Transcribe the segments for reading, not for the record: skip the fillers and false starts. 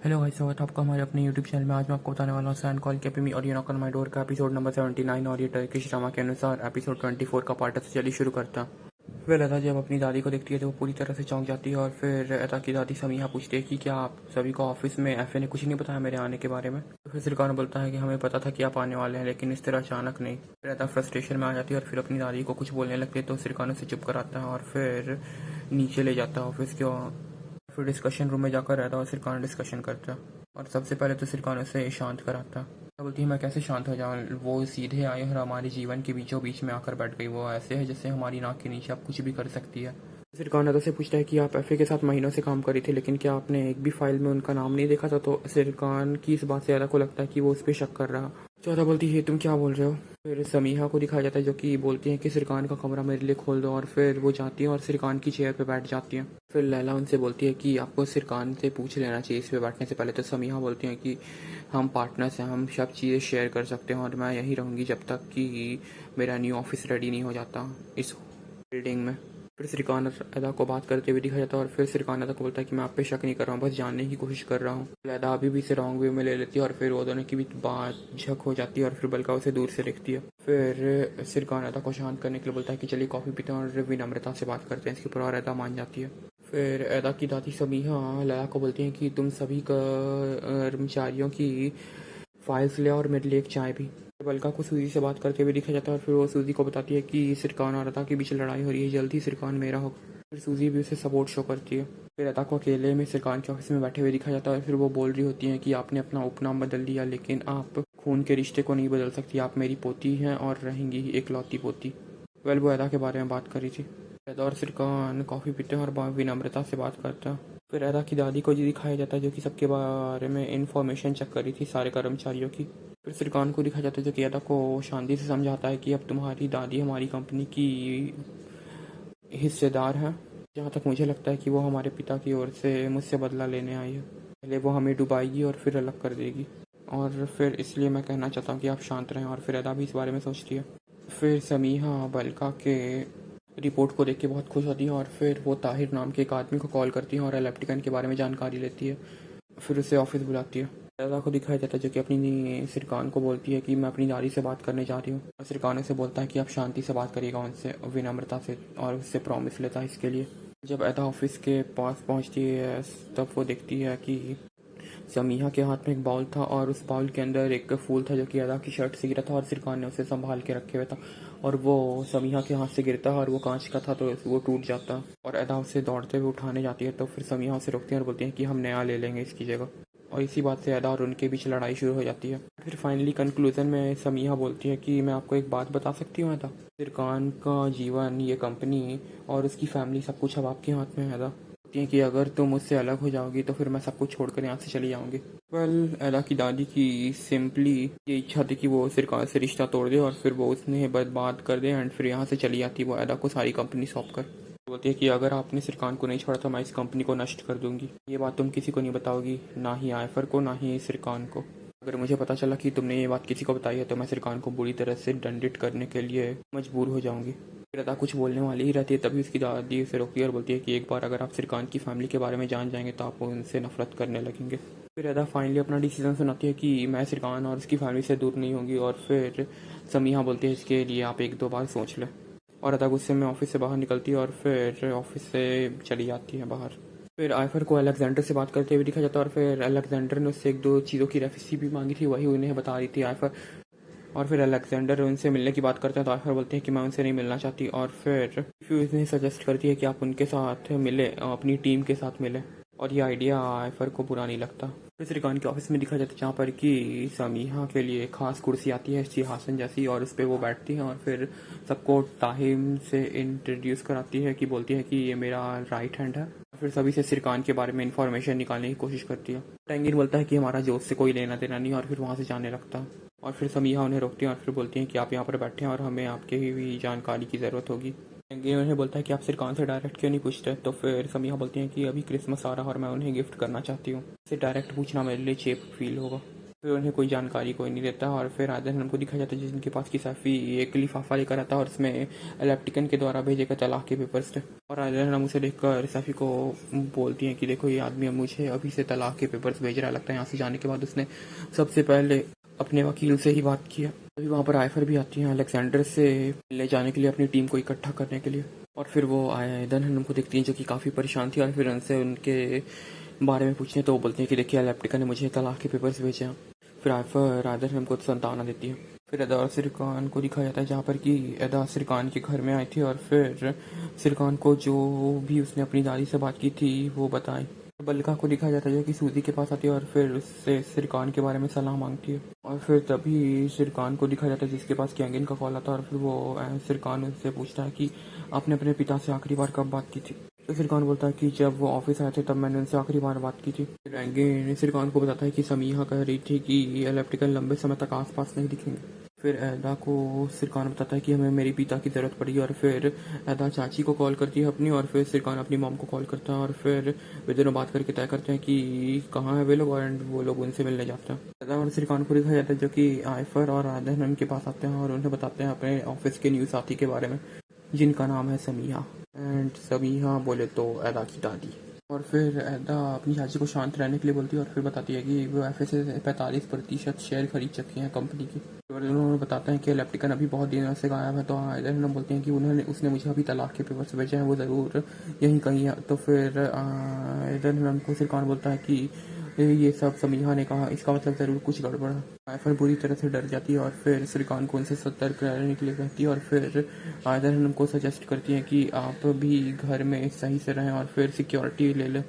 Hello guys, स्वागत है आपका हमारे अपने यूट्यूब चैनल में। आज मैं आपको बताने वाला हूँ सैन कॉल के मी और you knock on my door का एपिसोड नंबर 79 और ये टर्किश ड्रामा के अनुसार एपिसोड 24 का पार्ट है। चलिए शुरू करता है। फिर अदा जब अपनी दादी को देखती है तो वो पूरी तरह से चौंक जाती है और फिर अदा की दादी समीहा पूछती है कि क्या आप सभी को ऑफिस में एफए ने कुछ नहीं बताया मेरे आने के बारे में। तो फिर सिरकान बोलता है कि हमें पता था कि आप आने वाले हैं, लेकिन इस तरह अचानक नहीं। फिर अदा फ्रस्ट्रेशन में आ जाती है और फिर अपनी दादी को कुछ बोलने लगती है तो सिरकान उसे चुप कराता है और फिर नीचे ले जाता है ऑफिस के। फिर डिस्कशन रूम में जाकर रहता और सिरकान डिस्कशन करता और सबसे पहले तो सिरकान उसे शांत कराता। बोलती है मैं कैसे शांत हो जाऊँ, वो सीधे आई और हमारे जीवन के बीचों बीच में आकर बैठ गई। वो ऐसे है जैसे हमारी नाक के नीचे आप कुछ भी कर सकती है। सिरकान अदा से पूछता है कि आप एफए के साथ महीनों से काम कर रही थी, लेकिन क्या आपने एक भी फाइल में उनका नाम नहीं देखा था? तो सिरकान की इस बात से अदा को लगता है कि वो उस पर शक कर रहा। तो अदा बोलती है तुम क्या बोल रहे हो? फिर समीहा को दिखाया जाता है जो कि बोलती है कि सिरकान का कमरा मेरे लिए खोल दो, और फिर वो जाती है और सिरकान की चेयर पे बैठ जाती है। फिर लैला उनसे बोलती है कि आपको सिरकान से पूछ लेना चाहिए इस पे बैठने से पहले। तो समीहा बोलती हैं कि हम पार्टनर्स हैं, हम सब चीज़ें शेयर कर सकते हैं और मैं यहीं रहूँगी जब तक कि मेरा न्यू ऑफिस रेडी नहीं हो जाता इस बिल्डिंग में। फिर सिरकान अदा को बात करते हुए दिखा जाता है और फिर सिरकान अदा को बोलता है कि मैं आप पे शक नहीं कर रहा हूँ, बस जानने की कोशिश कर रहा हूँ। अदा अभी भी इसे रॉन्ग वे में ले लेती है और फिर वो दोनों की भी बात झक हो जाती है और फिर बल्कि उसे दूर से देखती है। फिर सिरकान अदा को शांत करने के लिए बोलता है कि चलिए कॉफ़ी पीते हैं और विनम्रता से बात करते हैं। इसके ऊपर और अदा मान जाती है। फिर अदा की दादी समीहा लैला को बोलती हैं कि तुम सभी कर्मचारियों की फाइल्स ले और मेरे लिए एक चाय भी। बल्का को सूजी से बात करते हुए दिखा जाता है और फिर वो सूजी को बताती है कि सिरकान और अदा के बीच लड़ाई हो रही है, जल्दी सिरकान मेरा हो। फिर सूजी भी उसे सपोर्ट शो करती है। फिर अदा को अकेले में सिरकान के ऑफिस में बैठे हुए दिखा जाता है और फिर वो बोल रही होती है कि आपने अपना उपनाम बदल लिया, लेकिन आप खून के रिश्ते को नहीं बदल सकती। आप मेरी पोती हैं और रहेंगी ही एकलौती पोती। वो अदा के बारे में बात करी थी। अदा और सिरकान कॉफ़ी पीते हैं और विनम्रता से बात करते हैं। फिर अदा की दादी को ये दिखाया जाता है जो कि सबके बारे में इंफॉर्मेशन चेक करी थी सारे कर्मचारियों की। फिर सिरकान को दिखाया जाता है जो कि अदा को शांति से समझाता है कि अब तुम्हारी दादी हमारी कंपनी की हिस्सेदार है। जहाँ तक मुझे लगता है कि वो हमारे पिता की ओर से मुझसे बदला लेने आई है। पहले वो हमें डुबाएगी और फिर अलग कर देगी, और फिर इसलिए मैं कहना चाहता हूँ कि आप शांत रहें। और फिर अदा भी इस बारे में सोचती है। फिर समीहा बल्का के रिपोर्ट को देख के बहुत खुश होती है और फिर वो ताहिर नाम के एक आदमी को कॉल करती है और इलेक्ट्रिकन के बारे में जानकारी लेती है। फिर उसे ऑफिस बुलाती है। अदा को दिखाया जाता है जो कि अपनी सिरकान को बोलती है कि मैं अपनी दादी से बात करने जा रही हूँ। और सिरकान उसे बोलता है कि आप शांति से बात करिएगा उनसे, विनम्रता से, और उससे प्रॉमिस लेता है इसके लिए। जब अदा ऑफिस के पास पहुँचती है तब वो देखती है कि समीहा के हाथ में एक बाउल था और उस बाउल के अंदर एक फूल था जो कि अदा की शर्ट से गिरा था और सिरकान ने उसे संभाल के रखे हुए था, और वो समीहा के हाथ से गिरता है और वो कांच का था तो वो टूट जाता और अदा उसे दौड़ते हुए उठाने जाती है। तो फिर समीहा उसे रोकती है और बोलती है कि हम नया ले लेंगे इसकी जगह, और इसी बात से अदा और उनके बीच लड़ाई शुरू हो जाती है। फिर फाइनली कंक्लूजन में समीहा बोलती है कि मैं आपको एक बात बता सकती हूँ अदा, सिरकान का जीवन, ये कंपनी और उसकी फैमिली, सब कुछ अब आपके हाथ में है अदा। कि अगर तुम मुझसे अलग हो जाओगी तो फिर मैं सब कुछ छोड़कर यहाँ से चली जाऊंगी। अदा की दादी की सिंपली ये इच्छा थी कि वो सिरकान से रिश्ता तोड़ दे और फिर वो उसने बर्बाद कर दे एंड फिर यहाँ से चली जाती वो अदा को सारी कंपनी सौंप कर। बोलती है कि अगर आपने सिरकान को नहीं छोड़ा तो मैं इस कंपनी को नष्ट कर दूंगी। ये बात तुम किसी को नहीं बताओगी, ना ही आयफर को, ना ही सिरकान को। अगर मुझे पता चला कि तुमने ये बात किसी को बताई है तो मैं सिरकान को बुरी तरह से दंडित करने के लिए मजबूर हो जाऊंगी। फिर अदा कुछ बोलने वाली ही रहती है तभी उसकी दादी उसे रोकती है और बोलती है कि एक बार अगर आप सिरकान की फैमिली के बारे में जान जाएंगे तो आप उनसे नफरत करने लगेंगे। फिर अदा फाइनली अपना डिसीजन सुनाती है कि मैं सिरकान और उसकी फैमिली से दूर नहीं होंगी, और फिर समीहा बोलती है इसके लिए आप एक दो बार सोच लें। और अदा गुस्से में ऑफिस से बाहर निकलती है और फिर ऑफिस से चली जाती है बाहर। फिर आयफर को अलेक्जेंडर से बात करते हुए दिखा जाता है और फिर अलेक्जेंडर ने उससे एक दो चीज़ों की रेसिपी मांगी थी, वही उन्हें बता रही थी आयफर। और फिर अलेक्जेंडर उनसे मिलने की बात करते हैं तो आयफर बोलते हैं कि मैं उनसे नहीं मिलना चाहती, और फिर उन्हें सजेस्ट करती है कि आप उनके साथ मिले, अपनी टीम के साथ मिले, और ये आइडिया आयफर को बुरा नहीं लगता। फिर सिरकान के ऑफिस में दिखा जाता है जहाँ पर कि समीहा के लिए खास कुर्सी आती है सिंहासन जैसी, और उस पर वो बैठती है और फिर सबको टाइम से इंट्रोड्यूस कराती है कि बोलती है कि ये मेरा राइट हैंड है। फिर सभी से सिरकान के बारे में इंफॉर्मेशन निकालने की कोशिश करती है। टेंगिन बोलता है कि हमारा जोश से कोई लेना देना नहीं, और फिर वहाँ से जाने लगता है। और फिर समीहा उन्हें रोकती है और फिर बोलती हैं कि आप यहाँ पर बैठे हैं और हमें आपके ही भी जानकारी की ज़रूरत होगी। टेंगिन उन्हें बोलता है कि आप सिरकान से डायरेक्ट क्यों नहीं पूछते? तो फिर समीहा बोलती हैं कि अभी क्रिसमस आ रहा है और मैं उन्हें गिफ्ट करना चाहती हूँ, इससे डायरेक्ट पूछना मेरे लिए चेप फील होगा। फिर उन्हें कोई जानकारी कोई नहीं देता और फिर आदर हमको दिखाया जाता है जिनके पास की सैफ़ी एक लिफाफा लेकर आता है और उसमें इलेक्ट्रिकन के द्वारा भेजे गए तलाक के पेपर्स थे। और आदर हम उसे देखकर सैफ़ी को बोलती हैं कि देखो ये आदमी अब मुझे अभी से तलाक के पेपर्स भेज रहा है, लगता है यहाँ से जाने के बाद उसने सबसे पहले अपने वकील से ही बात किया। अभी वहाँ पर आयफर भी आती हैं अलेक्जेंडर से ले जाने के लिए, अपनी टीम को इकट्ठा करने के लिए। और फिर वो आयदन हमको देखती हैं जो कि काफ़ी परेशान थी और फिर उनसे उनके बारे में पूछते हैं तो वो बोलती हैं कि देखिए एलेप्टिका ने मुझे तलाक के पेपर्स भेजे हैं। फिर आयफर आदर हमको संतावना देती है। फिर अदा सिरकान को दिखाया जाता है जहाँ पर कि अदा सिरकान के घर में आई थी और फिर सिरकान को जो भी उसने अपनी दादी से बात की थी वो बताई। बल्का को दिखाया जाता है जो कि सूजी के पास आती है और फिर उससे सिरकान के बारे में सलाह मांगती है। और फिर तभी सिरकान को दिखाया जाता है जिसके पास कैंगिन का कॉल आता है और फिर वो सिरकान उससे पूछता है कि आपने अपने पिता से आखिरी बार कब बात की थी। तो सिरकान बोलता है कि जब वो ऑफिस आए थे तब मैंने उनसे आखिरी बार बात की थी। फिर एंगिन सिरकान को बताता है कि समीहा कह रही थी कि इलेक्ट्रिकल लंबे समय तक आसपास नहीं दिखेंगे। फिर ऐदा को सिरकान बताता है कि हमें मेरे पिता की ज़रूरत पड़ी और फिर ऐदा चाची को कॉल करती है अपनी और फिर सिरकान अपनी मॉम को कॉल करता है और फिर वे दोनों बात करके तय करते हैं कि कहाँ है वे लोग और वो लोग उनसे मिलने जाते हैं। ऐदा और सिरकान को दिखाया जाता है जो कि आयफर और आदन उनके पास आते हैं और उन्हें बताते हैं अपने ऑफिस के न्यू साथी के बारे में जिनका नाम है समीहा। एंड समीहा बोले तो ऐदा की दादी। और फिर ऐदा अपनी चाची को शांत रहने के लिए बोलती है और फिर बताती है कि वो एफ से 45% शेयर खरीद चुकी हैं कंपनी की। और उन्होंने बताते हैं कि लेप्टिकन अभी बहुत दिनों से गायब है तो इधर बोलते हैं कि उसने मुझे अभी तलाक के पेपर से भेजे हैं, वो ज़रूर यहीं कहीं है। तो फिर इधर हमको सिरकान बोलता है कि ये सब समीहा ने कहा, इसका मतलब ज़रूर कुछ गड़बड़ है। आयफर बुरी तरह से डर जाती है और फिर सिरकान को उनसे सतर्क रहने के लिए कहती है और फिर आयदर हमको सजेस्ट करती है कि आप भी घर में सही से रहें और फिर सिक्योरिटी ले लें।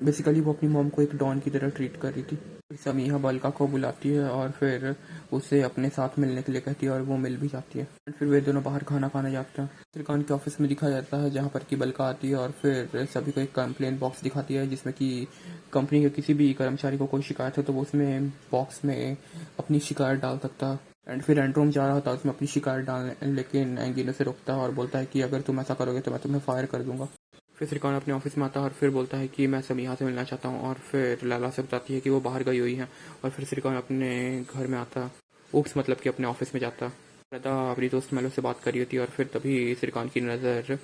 बेसिकली वो अपनी मॉम को एक डॉन की तरह ट्रीट कर रही थी। समीहा बल्का को बुलाती है और फिर उसे अपने साथ मिलने के लिए कहती है और वो मिल भी जाती है। फिर वे दोनों बाहर खाना खाने जाते हैं। सिरकान के ऑफिस में दिखाया जाता है जहाँ पर कि बल्का आती है और फिर सभी को एक कंप्लेंट बॉक्स दिखाती है जिसमें कि कंपनी के किसी भी कर्मचारी को कोई शिकायत है तो वो उसमें बॉक्स में अपनी शिकायत डाल सकता है। एंड फिर एंड्रोम जा रहा था उसमें अपनी शिकायत डालने, लेकिन एंगिनो से रोकता है और बोलता है कि अगर तुम ऐसा करोगे तो मैं तुम्हें फायर कर दूंगा। फिर सिरकान अपने ऑफिस में आता है और फिर बोलता है कि मैं समीहा से मिलना चाहता हूँ और फिर लैला से बताती है कि वो बाहर गई हुई है। और फिर सिरकान अपने घर में आता है, उप्स मतलब कि अपने ऑफिस में जाता है। रदा अपनी दोस्त मेलो से बात कर रही होती है और फिर तभी सिरकान की नज़र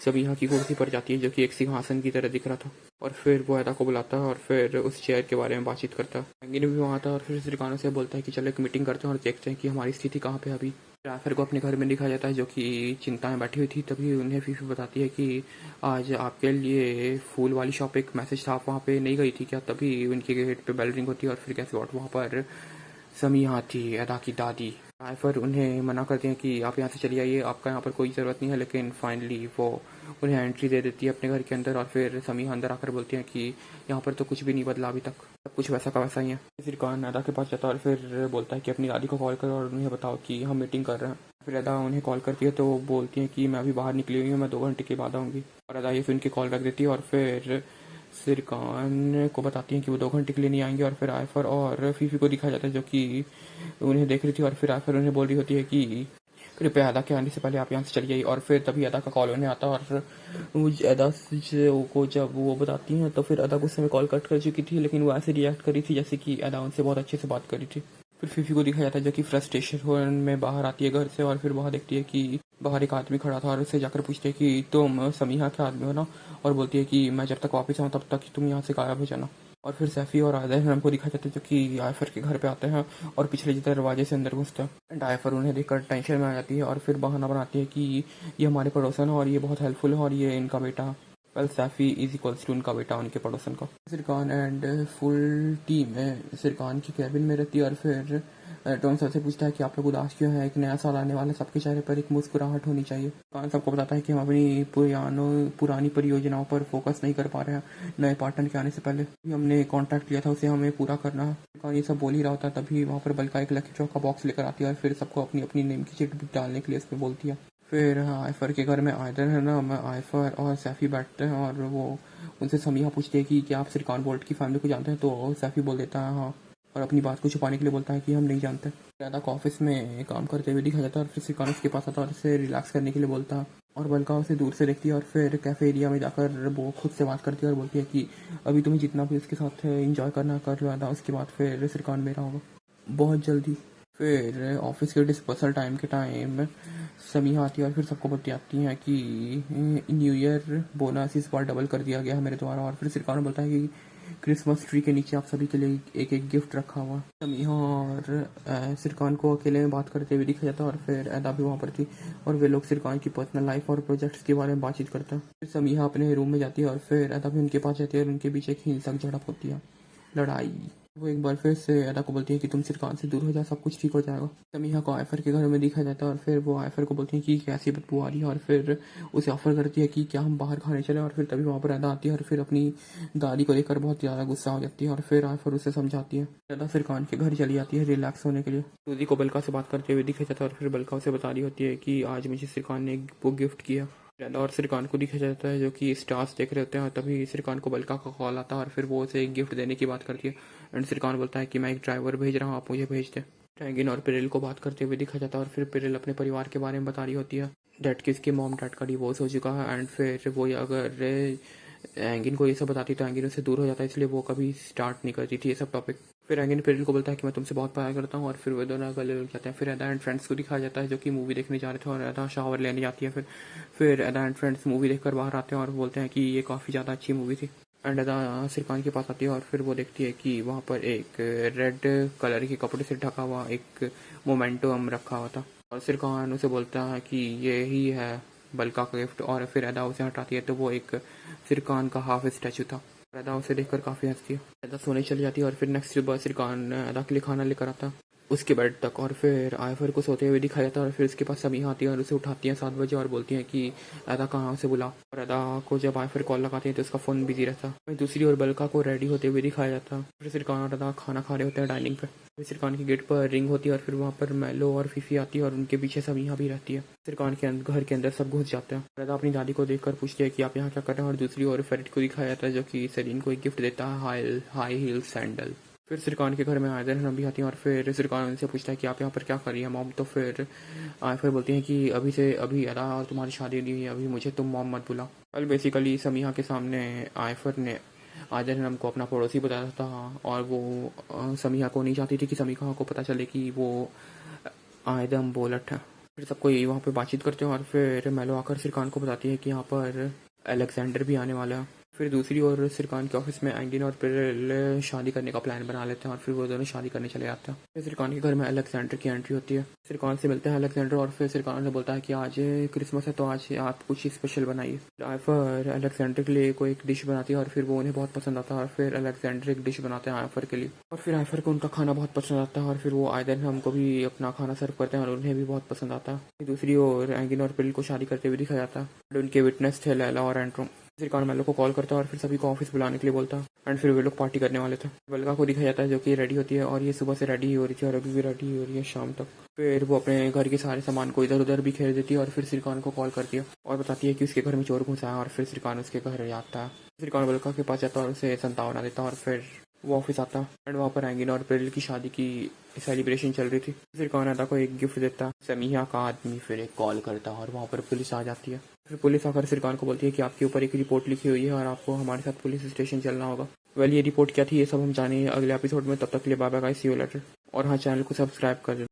समीहा की कुर्सी पर जाती है जो कि एक सिंहासन की तरह दिख रहा था। और फिर वो अदा को बुलाता है और फिर उस चेयर के बारे में बातचीत करता है। एंगिन भी वहाँ आता है और फिर सिरकान से बोलता है कि चलो एक मीटिंग करते हैं और देखते हैं कि हमारी स्थिति कहाँ पे अभी। आखिर को अपने घर में दिखाया जाता है जो कि चिंता में बैठी हुई थी। तभी उन्हें फीफी बताती है कि आज आपके लिए फूल वाली शॉप एक मैसेज था, आप वहाँ पे नहीं गई थी क्या। तभी उनके गेट पे बेल रिंग होती है और फिर कैसे वहाँ पर समीहा थी, अदा की दादी। आयफर उन्हें मना करते हैं कि आप यहाँ से चली आइए, आपका यहाँ पर कोई ज़रूरत नहीं है। लेकिन फाइनली वो उन्हें एंट्री दे देती है अपने घर के अंदर और फिर समीहा अंदर आकर बोलती हैं कि यहाँ पर तो कुछ भी नहीं बदला अभी तक, सब कुछ वैसा का वैसा ही है। सिरकान अदा के पास जाता है और फिर बोलता है कि अपनी दादी को कॉल करो और उन्हें बताओ कि हम मीटिंग कर रहे हैं। फिर अदा उन्हें कॉल करती है तो वो बोलती है कि मैं अभी बाहर निकली हुई हूँ, मैं 2 घंटे के बाद आऊँगी। और अदा ये सुन के कॉल रख देती है और फिर सिरकान को बताती हैं कि वो 2 घंटे के लिए नहीं आएंगे। और फिर आयफर और फीफी को दिखाया जाता है जो कि उन्हें देख रही थी और फिर आयफर उन्हें बोल रही होती है कि कृपया अदा के आने से पहले आप यहाँ से चली जाइए। और फिर तभी अदा का कॉल उन्हें आता है और अदा को जब वो बताती हैं तो फिर अदा गुस्से में कॉल कट कर चुकी थी, लेकिन वो ऐसे रिएक्ट करी थी जैसे कि अदा उनसे बहुत अच्छे से बात करी थी। फिर फीफी को दिखाया जाता है जो कि फ्रस्ट्रेशन में बाहर आती है घर से और फिर बाहर देखती है कि बाहर एक आदमी खड़ा था और उससे जाकर पूछती है कि तुम समीहा के आदमी हो ना, और बोलती है कि मैं जब तक वापस आऊँ तब तक तुम यहाँ से गायब हो जाना। और फिर सैफी और आयदर हमको दिखाया जाता है जो कि आयफर के घर पे आते हैं और पिछले दरवाजे से अंदर घुसते हैं। एंड आयफर उन्हें देखकर टेंशन में आ जाती है और फिर बहाना बनाती है कि ये हमारे पड़ोसन है और ये बहुत हेल्पफुल है और ये इनका बेटा है। वेल सैफी इज इक्वल्स टू उनका बेटा, उनके पड़ोसन का। सिरकान एंड फुल टीम सिरकान की कैबिन में रहती है और फिर टॉम सर से पूछता है कि आप लोग उदास क्यों है, एक नया साल आने वाला, सबके चेहरे पर एक मुस्कुराहट होनी चाहिए। कान सबको बताता है कि हम अपनी पुरानी परियोजनाओं पर फोकस नहीं कर पा रहे हैं नए पार्टनर के आने से पहले। हमने कॉन्ट्रैक्ट लिया था उसे हमें पूरा करना है। कान ये सब बोल ही रहा होता है तभी वहाँ पर बल्का एक लकी ड्रॉ का बॉक्स लेकर आती है और फिर सबको अपनी अपनी नेम की चिट डालने के लिए उसमें बोलती है। फिर आयफर के घर में आयदर है ना, मैं आयफर और सैफी बैठते हैं और वो उनसे समीहा पूछती है कि क्या आप सिरकान बोल्ट की फैमिली को जानते हैं। तो सैफी बोल देता है हाँ, और अपनी बात को छुपाने के लिए बोलता है कि हम नहीं जानते। ज़्यादा को ऑफिस में काम करते हुए दिखाया जाता है और फिर सिरकान उसके पास आता है और उसे रिलैक्स करने के लिए बोलता है। और बल्का उसे दूर से देखती है और फिर कैफे एरिया में जाकर वो खुद से बात करती है और बोलती है कि अभी तुम्हें जितना भी उसके साथ इंजॉय करना कर लो, उसके बाद फिर सिरकान मेरा होगा। बहुत जल्दी। फिर ऑफिस के डिस्पर्सल टाइम के टाइम समीहा आती है और फिर सबको बताती है कि न्यू ईयर बोनस इस बार डबल कर दिया गया है मेरे द्वारा। और फिर सिरकान बोलता है कि क्रिसमस ट्री के नीचे आप सभी के लिए एक एक गिफ्ट रखा हुआ। समीहा और सिरकान को अकेले में बात करते हुए दिखा जाता है और फिर अदा भी वहाँ पर थी और वे लोग सिरकान की पर्सनल लाइफ और प्रोजेक्ट्स के बारे में बातचीत करते हैं। फिर समीहा अपने रूम में जाती है और फिर अदा भी उनके पास जाती है और उनके बीच एक हिंसक झड़प होती है, लड़ाई। वो एक बार फिर से अदा को बोलती है कि तुम सिरकान से दूर हो जाओ, सब कुछ ठीक हो जाएगा। समीहा को आयफर के घर में दिखा जाता है और फिर वो आयफर को बोलती है कि कैसी बदबू आ रही है और फिर उसे ऑफर करती है कि क्या हम बाहर खाने चले। और फिर तभी वहाँ पर अदा आती है और फिर अपनी दादी को लेकर बहुत ज़्यादा गुस्सा हो जाती है और फिर आयफर उसे समझाती है। अदा सिरकान के घर चली जाती है रिलैक्स होने के लिए। सूजी को बलका से बात करते हुए दिखा जाता है और फिर बलका उसे बता रही होती है कि आज मुझे सिरकान ने एक बुक गिफ्ट किया। और सिरकान को दिखा जाता है जो कि स्टार्स देख रहे होते हैं और तभी सिरकान को बलका का कॉल आता है और फिर वो उसे एक गिफ्ट देने की बात करती है। एंड सिरकान बोलता है कि मैं एक ड्राइवर भेज रहा हूँ, आप मुझे भेज दें। टैंगिन और पिरिल को बात करते हुए दिखा जाता है और फिर पिरिल अपने परिवार के बारे में बता रही होती है डैड की इसके मॉम डैड का डिवोर्स हो चुका है। एंड फिर वो अगर एंगिन को ये सब बताती तो एंगिन उससे दूर हो जाता है, इसलिए वो कभी स्टार्ट नहीं करती थी ये सब टॉपिक। फिर एंगिन पिरिल को बोलता है कि मैं तुमसे बहुत प्यार करता हूँ और फिर वो दोनों गले लग जाते हैं। फिर अदा एंड फ्रेंड्स को दिखाया जाता है जो कि मूवी देखने जा रहे थे और अदा शावर लेने जाती है। फिर अदा एंड फ्रेंड्स मूवी देखकर बाहर आते हैं और बोलते हैं कि ये काफ़ी ज़्यादा अच्छी मूवी थी। एंड अदा सिरकान के पास आती है और फिर वो देखती है कि वहाँ पर एक रेड कलर के कपड़े से ढका हुआ एक मोमेंटम रखा हुआ था और सिरकान उसे बोलता है कि ये ही है बलका का गिफ्ट। और फिर अदा उसे हटाती है तो वो एक सिरकान का हाफ स्टैचू था। अदा उसे देखकर काफ़ी हंसती है। अदा सोने चली जाती है और फिर नेक्स्ट सुबह सिरकान अदा के लिए खाना लेकर आता है उसके बेड तक और फिर आयफर को सोते हुए दिखाया जाता है और फिर उसके पास समीहा आती है और उसे उठाती है 7 बजे और बोलती है कि अदा कहाँ उसे बुला। और अदा को जब आयफर कॉल लगाती है तो उसका फ़ोन बिजी रहता है। वहीं दूसरी ओर बलका को रेडी होते हुए दिखाया जाता है। फिर सिरकान और अदा खाना खा रहे होते हैं डाइनिंग पे। फिर सिरकान की गेट पर रिंग होती है और फिर वहाँ पर मैलो और फीफी आती है और उनके पीछे समीहा भी रहती है। सिरकान के घर के अंदर सब घुस जाते हैं। अदा अपनी दादी को देखकर पूछती है कि आप यहाँ क्या कर रहे हैं। और दूसरी ओर फेरिड को दिखाया जाता है जो कि सेलिन को एक गिफ्ट देता है, हाई हील सैंडल। फिर सिरकान के घर में आयदर हम भी आती हैं और फिर सिरकान उनसे पूछता है कि आप यहाँ पर क्या कर रही है मॉम। तो फिर आयफर बोलती हैं कि अभी से अभी अदा और तुम्हारी शादी नहीं हुई है, अभी मुझे तुम मॉम मत बुला। कल बेसिकली समीहा के सामने आयफर ने आयदर हमको अपना पड़ोसी बताया था और वो समीहा को नहीं चाहती थी कि समीहा को पता चले कि वो आयदम बोलट है। फिर सबको यही वहाँ पे बातचीत करते हैं और फिर मैलो आकर सिरकान को बताती है कि यहाँ पर अलेक्जेंडर भी आने वाला है। फिर दूसरी ओर सिरकान के ऑफिस में एंगिन और पिरिल शादी करने का प्लान बना लेते हैं और फिर वो दोनों शादी करने चले जाते हैं। फिर सिरकान के घर में अलेक्जेंडर की एंट्री होती है। सिरकान से मिलते हैं अलेक्जेंडर और फिर सिरकान से बोलता है कि आज क्रिसमस है तो आज आप कुछ स्पेशल बनाइए। आयफर अलेक्जेंडर के लिए कोई एक डिश बनाती है और फिर वो उन्हें बहुत पसंद आता है और फिर अलेक्जेंडर एक डिश बनाते हैं आयफर के लिए और फिर आयफर को उनका खाना बहुत पसंद आता है और फिर वो आयदर हमको भी अपना खाना सर्व करते हैं और उन्हें भी बहुत पसंद आता है। दूसरी ओर एंगिन और पिरिल को शादी करते हुए दिखाया जाता है। उनके विटनेस थे लैला और एंड्रो। सिरकान मैलो को कॉल करता है और फिर सभी को ऑफिस बुलाने के लिए बोलता है एंड फिर वे लोग पार्टी करने वाले थे। बलका को दिखाया जाता है जो कि रेडी होती है और ये सुबह से रेडी हो रही थी और अभी भी रेडी हो रही है शाम तक। फिर वो अपने घर के सारे सामान को इधर उधर भी खेल देती है और फिर सिरकान को कॉल करती है और बताती है कि उसके घर में चोर घुसा है और फिर सिरकान उसके घर जाता है। सिरकान बलका के पास जाता है और उसे संतावना देता है और फिर वो ऑफिस आता है एंड वहाँ पर एंगिन और पिरिल की शादी की सेलिब्रेशन चल रही थी। सिरकान अदा को एक गिफ्ट देता, समीहा का आदमी फिर एक कॉल करता और वहाँ पर पुलिस आ जाती है। फिर पुलिस आकर सिरकान को बोलती है कि आपके ऊपर एक रिपोर्ट लिखी हुई है और आपको हमारे साथ पुलिस स्टेशन चलना होगा। वेल ये रिपोर्ट क्या थी ये सब हम जानेंगे अगले एपिसोड में। तब तक के लिए bye bye guys, see you later. और हाँ, चैनल को सब्सक्राइब कर दें।